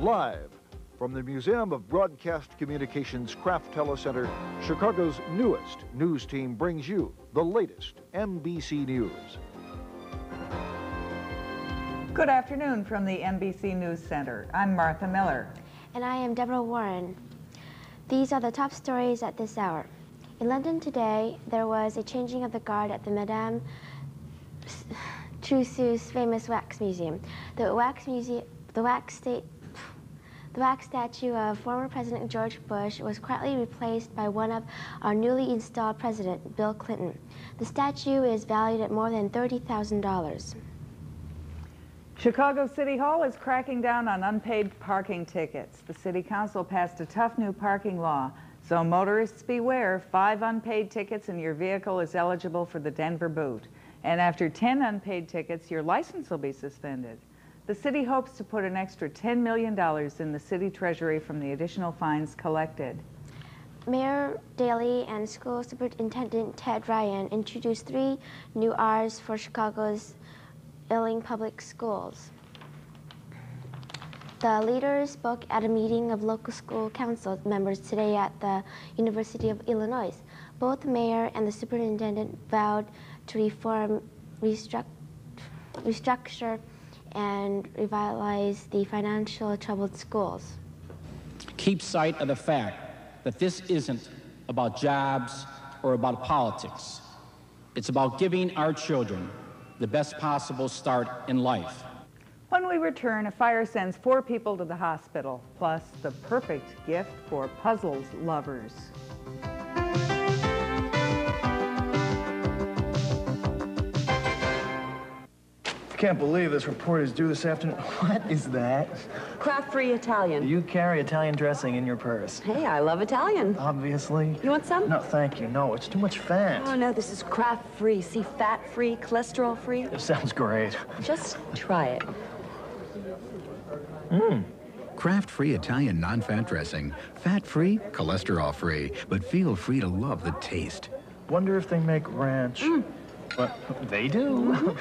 Live from the Museum of Broadcast Communications Kraft Telecenter, Chicago's newest news team brings you the latest MBC News. Good afternoon from the MBC News Center. I'm Martha Miller. And I am Deborah Warren. These are the top stories at this hour. In London today, there was a changing of the guard at the Madame Tussauds famous wax museum. The wax statue of former President George Bush was quietly replaced by one of our newly installed president, Bill Clinton. The statue is valued at more than $30,000. Chicago City Hall is cracking down on unpaid parking tickets. The City Council passed a tough new parking law. So motorists beware, 5 unpaid tickets and your vehicle is eligible for the Denver boot. And after 10 unpaid tickets, your license will be suspended. The city hopes to put an extra $10 million in the city treasury from the additional fines collected. Mayor Daley and School Superintendent Ted Ryan introduced 3 new R's for Chicago's ailing public schools. The leaders spoke at a meeting of local school council members today at the University of Illinois. Both the mayor and the superintendent vowed to reform, restructure, and revitalize the financially troubled schools. Keep sight of the fact that this isn't about jobs or about politics. It's about giving our children the best possible start in life. When we return, a fire sends 4 people to the hospital, plus the perfect gift for puzzles lovers. I can't believe this report is due this afternoon. What is that? Craft-free Italian. You carry Italian dressing in your purse. Hey, I love Italian. Obviously. You want some? No, thank you. No, it's too much fat. Oh, no, this is craft-free. See, fat-free, cholesterol-free. It sounds great. Just try it. Craft-free Italian non-fat dressing. Fat-free, cholesterol-free, but feel free to love the taste. Wonder if they make ranch. But they do.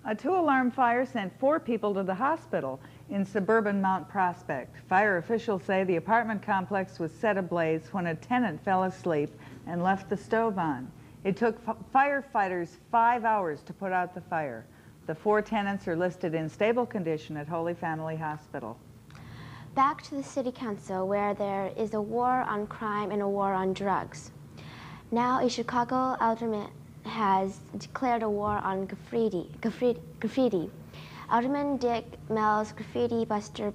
A 2-alarm fire sent 4 people to the hospital in suburban Mount Prospect. Fire officials say the apartment complex was set ablaze when a tenant fell asleep and left the stove on. It took firefighters 5 hours to put out the fire. The 4 tenants are listed in stable condition at Holy Family Hospital. Back to the City Council, where there is a war on crime and a war on drugs. Now a Chicago alderman has declared a war on graffiti. Alderman Dick Mel's graffiti buster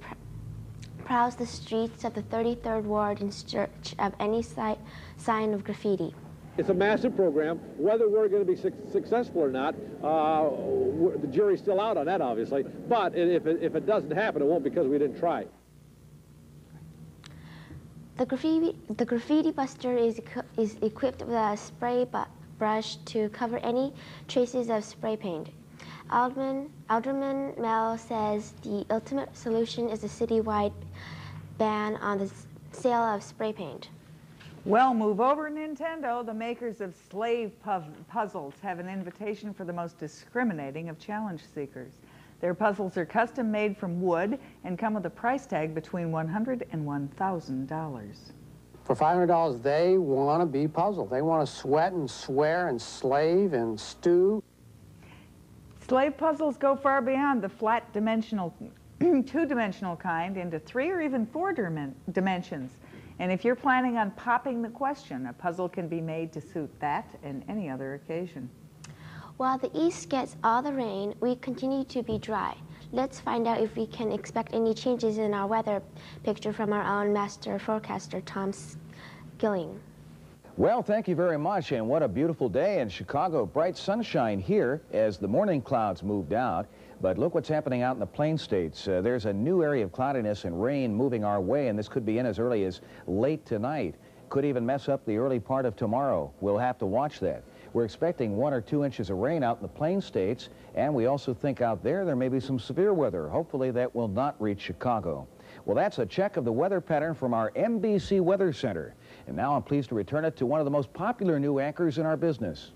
prowls the streets of the 33rd Ward in search of any sign of graffiti. It's a massive program. Whether we're going to be successful or not, the jury's still out on that, obviously. But if it doesn't happen, it won't because we didn't try. The graffiti buster is equipped with a spray brush to cover any traces of spray paint. Alderman Mel says the ultimate solution is a citywide ban on the sale of spray paint. Well, move over, Nintendo. The makers of Slave Puzzles have an invitation for the most discriminating of challenge seekers. Their puzzles are custom made from wood and come with a price tag between $100 and $1,000. For $500, they want to be puzzled. They want to sweat and swear and slave and stew. Slave puzzles go far beyond the flat dimensional, 2-dimensional kind into 3 or even 4 dimensions. And if you're planning on popping the question, a puzzle can be made to suit that and any other occasion. While the east gets all the rain, we continue to be dry. Let's find out if we can expect any changes in our weather picture from our own master forecaster, Tom Skilling. Well, thank you very much, and what a beautiful day in Chicago. Bright sunshine here as the morning clouds moved out. But look what's happening out in the Plain States. There's a new area of cloudiness and rain moving our way, and this could be in as early as late tonight. Could even mess up the early part of tomorrow. We'll have to watch that. We're expecting 1 or 2 inches of rain out in the Plain States, and we also think out there may be some severe weather. Hopefully that will not reach Chicago. Well, that's a check of the weather pattern from our MBC Weather Center. And now I'm pleased to return it to one of the most popular new anchors in our business.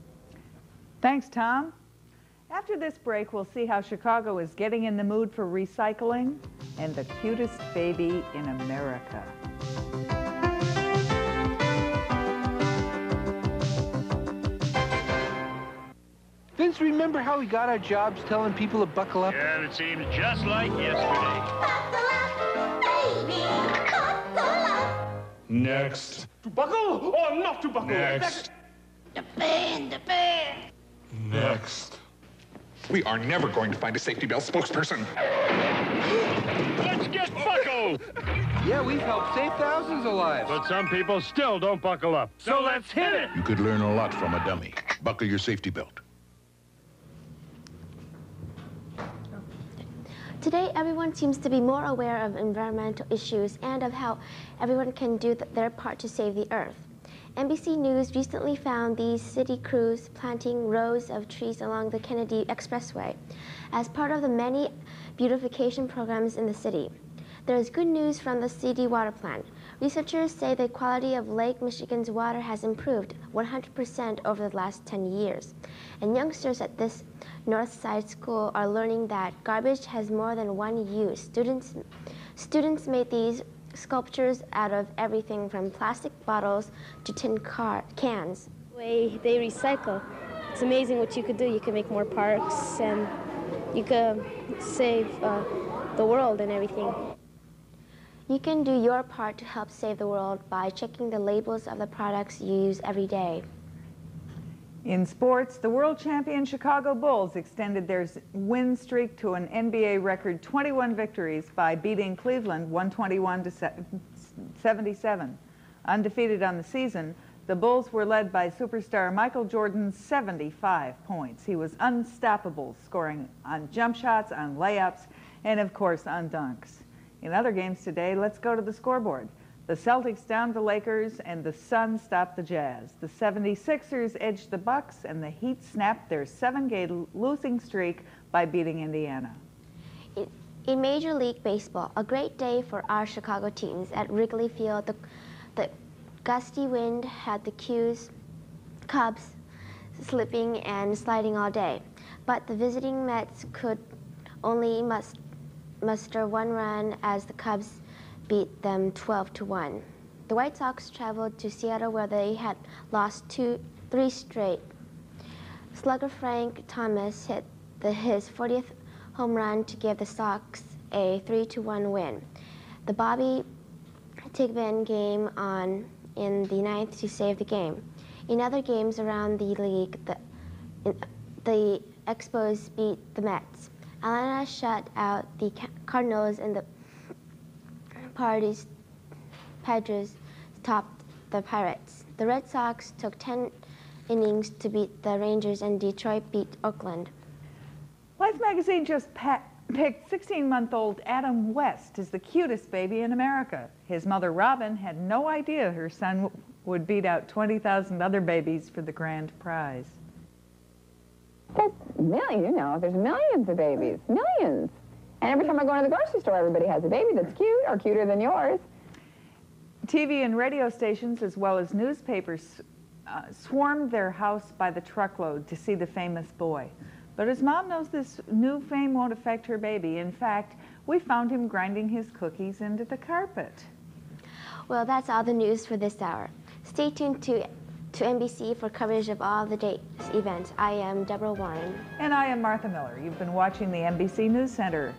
Thanks, Tom. After this break, we'll see how Chicago is getting in the mood for recycling and the cutest baby in America. Vince, remember how we got our jobs telling people to buckle up? Yeah, it seems just like yesterday. Buckle up, baby, buckle up. Next. To buckle or not to buckle? Next. The band. Next. We are never going to find a safety belt spokesperson. Let's get buckled! Yeah, we've helped save thousands of lives. But some people still don't buckle up. So let's hit it! You could learn a lot from a dummy. Buckle your safety belt. Today, everyone seems to be more aware of environmental issues and of how everyone can do their part to save the earth. MBC News recently found these city crews planting rows of trees along the Kennedy Expressway as part of the many beautification programs in the city. There is good news from the city water plant. Researchers say the quality of Lake Michigan's water has improved 100% over the last 10 years. And youngsters at this North Side school are learning that garbage has more than one use. Students made these sculptures out of everything from plastic bottles to tin cans. The way they recycle, it's amazing what you could do. You could make more parks and you could save the world and everything. You can do your part to help save the world by checking the labels of the products you use every day. In sports, the world champion Chicago Bulls extended their win streak to an NBA record 21 victories by beating Cleveland 121-77. Undefeated on the season, the Bulls were led by superstar Michael Jordan's 75 points. He was unstoppable, scoring on jump shots, on layups, and of course on dunks. In other games today, let's go to the scoreboard. The Celtics downed the Lakers and the Suns stopped the Jazz. The 76ers edged the Bucks and the Heat snapped their 7-game losing streak by beating Indiana. In Major League Baseball, a great day for our Chicago teams. At Wrigley Field, the gusty wind had the Cubs slipping and sliding all day. But the visiting Mets could only muster one run as the Cubs beat them 12-1. The White Sox traveled to Seattle where they had lost 3 straight. Slugger Frank Thomas hit his 40th home run to give the Sox a 3-1 win. The Bobby Tigman game on in the 9th to save the game. In other games around the league, the Expos beat the Mets. Atlanta shut out the Cardinals and the Padres topped the Pirates. The Red Sox took 10 innings to beat the Rangers and Detroit beat Oakland. Life magazine just picked 16-month-old Adam West as the cutest baby in America. His mother, Robin, had no idea her son would beat out 20,000 other babies for the grand prize. There's millions of babies, millions. And every time I go to the grocery store, everybody has a baby that's cute or cuter than yours. TV and radio stations, as well as newspapers, swarmed their house by the truckload to see the famous boy. But his mom knows this new fame won't affect her baby. In fact, we found him grinding his cookies into the carpet. Well, that's all the news for this hour. Stay tuned to MBC for coverage of all the day's events. I am Deborah Warren. And I am Martha Miller. You've been watching the MBC News Center.